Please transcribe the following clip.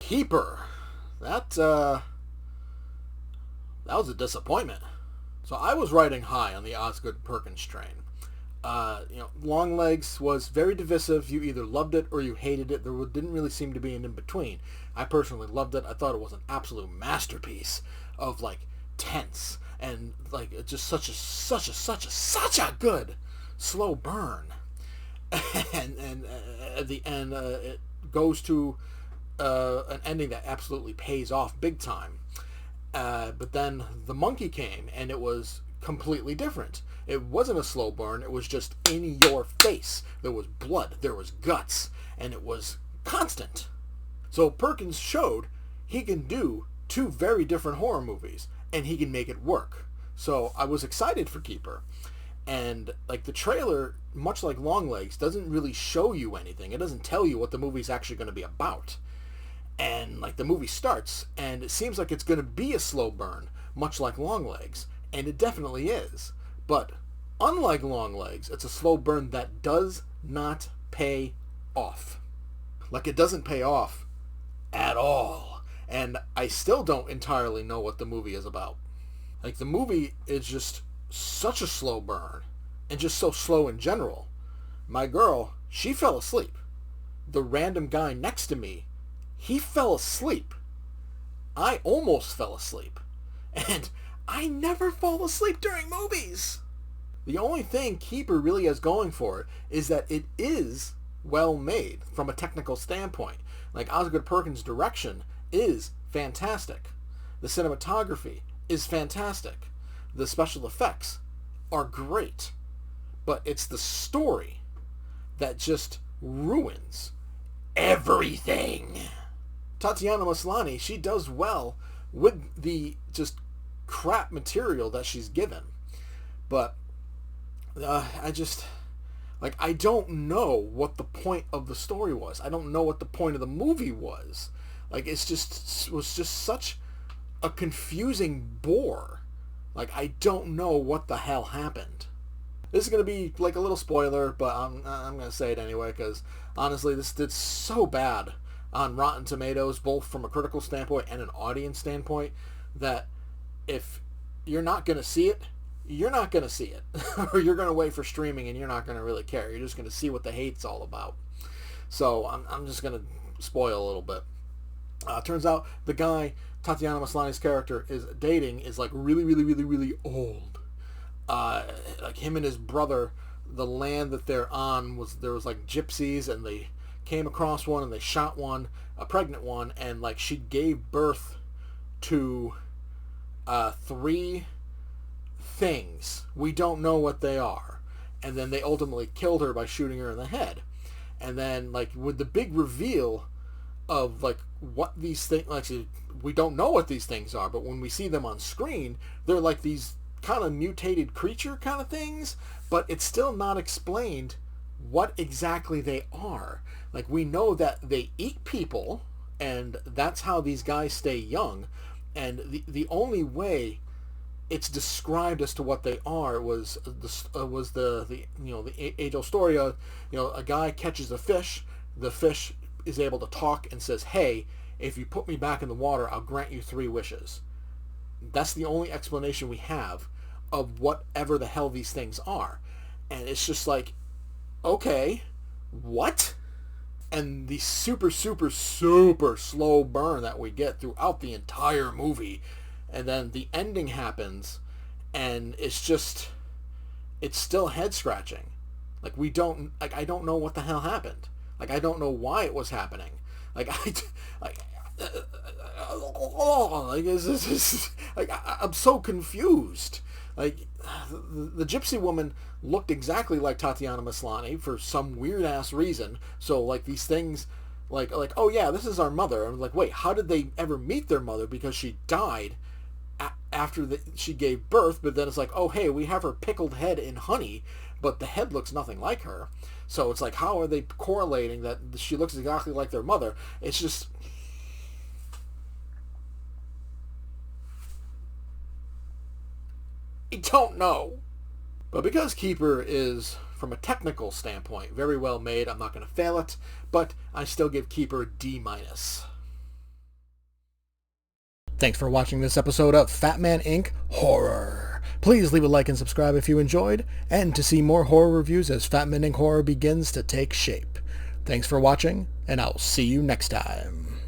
Keeper. That that was a disappointment. So I was riding high on the Osgood Perkins train. Longlegs was very divisive. You either loved it or you hated it. There didn't really seem to be an in-between. I personally loved it. I thought it was an absolute masterpiece of, like, tense and, like, it's just such a good slow burn. And at the end, it goes to an ending that absolutely pays off big time. But then the monkey came, and it was completely different. It wasn't a slow burn. It was just in your face. There was blood. There was guts. And it was constant. So Perkins showed he can do two very different horror movies, and he can make it work. So I was excited for Keeper. And, like, the trailer, much like Longlegs, doesn't really show you anything. It doesn't tell you what the movie's actually going to be about. And, like, the movie starts, and it seems like it's going to be a slow burn, much like Longlegs. And it definitely is. But unlike Longlegs, it's a slow burn that does not pay off. Like, it doesn't pay off at all. And I still don't entirely know what the movie is about. Like, the movie is just such a slow burn. And just so slow in general. My girl, she fell asleep. The random guy next to me, he fell asleep. I almost fell asleep. And I never fall asleep during movies. The only thing Keeper really has going for it is that it is well made from a technical standpoint. Like, Osgood Perkins' direction is fantastic. The cinematography is fantastic. The special effects are great. But it's the story that just ruins everything. Tatiana Maslany, she does well with the just crap material that she's given. But I don't know what the point of the story was. I don't know what the point of the movie was. Like, it was just such a confusing bore. Like, I don't know what the hell happened. This is going to be like a little spoiler, but I'm going to say it anyway, because honestly, this did so bad on Rotten Tomatoes, both from a critical standpoint and an audience standpoint, that if you're not going to see it, you're not going to see it. Or you're going to wait for streaming and you're not going to really care. You're just going to see what the hate's all about. So I'm just going to spoil a little bit. Turns out the guy Tatiana Maslany's character is dating is, like, really, really, really, really old. Like, him and his brother, the land that they're on there was like gypsies, and they came across one and they shot one, a pregnant one, and, like, she gave birth to 3 things. We don't know what they are. And then they ultimately killed her by shooting her in the head. And then, like, with the big reveal of, like, what these things, like, we don't know what these things are, but when we see them on screen, they're like these kind of mutated creature kind of things, but it's still not explained what exactly they are. Like, we know that they eat people, and that's how these guys stay young, and the only way it's described as to what they are was the age-old story of, a guy catches a fish, the fish is able to talk and says, hey, if you put me back in the water, I'll grant you 3 wishes. That's the only explanation we have of whatever the hell these things are. And it's just like, okay, what? And the super, super, super slow burn that we get throughout the entire movie. And then the ending happens, and it's still head-scratching. Like, I don't know what the hell happened. Like, I don't know why it was happening. Like, I'm so confused. Like, the gypsy woman looked exactly like Tatiana Maslany for some weird ass reason. So, like, these things, like, oh yeah, this is our mother. I'm like, wait, how did they ever meet their mother? Because she died after she gave birth. But then it's like, oh hey, we have her pickled head in honey, but the head looks nothing like her. So it's like, how are they correlating that she looks exactly like their mother? It's just, I don't know. But because Keeper is, from a technical standpoint, very well made, I'm not going to fail it, but I still give Keeper D-. Thanks for watching this episode of Fatman Inc. Horror. Please leave a like and subscribe if you enjoyed, and to see more horror reviews as Fatman Inc. Horror begins to take shape. Thanks for watching, and I'll see you next time.